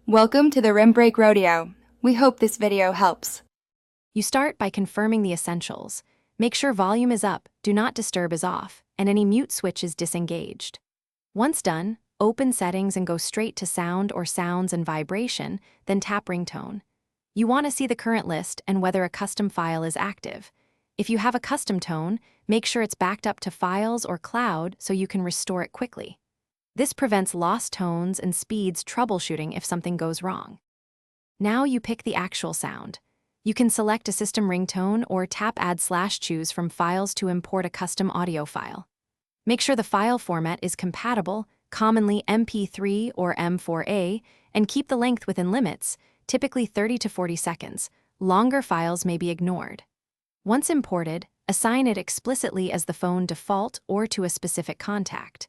Welcome to the Rim Break Rodeo. We hope this video helps. You start by confirming the essentials. Make sure volume is up, do not disturb is off, and any mute switch is disengaged. Once done, open settings and go straight to sound or sounds and vibration, then tap ringtone. You want to see the current list and whether a custom file is active. If you have a custom tone, make sure it's backed up to files or cloud so you can restore it quickly. This prevents lost tones and speeds troubleshooting if something goes wrong. Now you pick the actual sound. You can select a system ringtone or tap Add/Choose from files to import a custom audio file. Make sure the file format is compatible, commonly MP3 or M4A, and keep the length within limits, typically 30 to 40 seconds. Longer files may be ignored. Once imported, assign it explicitly as the phone default or to a specific contact.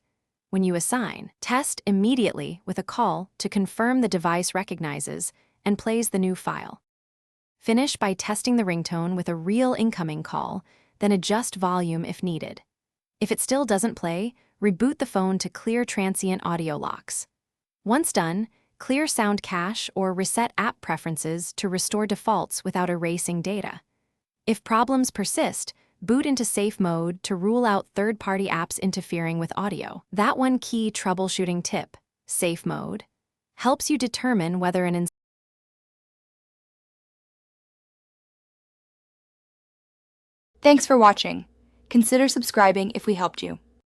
When you assign, test immediately with a call to confirm the device recognizes and plays the new file. Finish by testing the ringtone with a real incoming call, then adjust volume if needed. If it still doesn't play, reboot the phone to clear transient audio locks. Once done, clear sound cache or reset app preferences to restore defaults without erasing data. If problems persist, boot into safe mode to rule out third-party apps interfering with audio. That one key troubleshooting tip, safe mode, helps you determine whether an Thanks for watching. Consider subscribing if we helped you.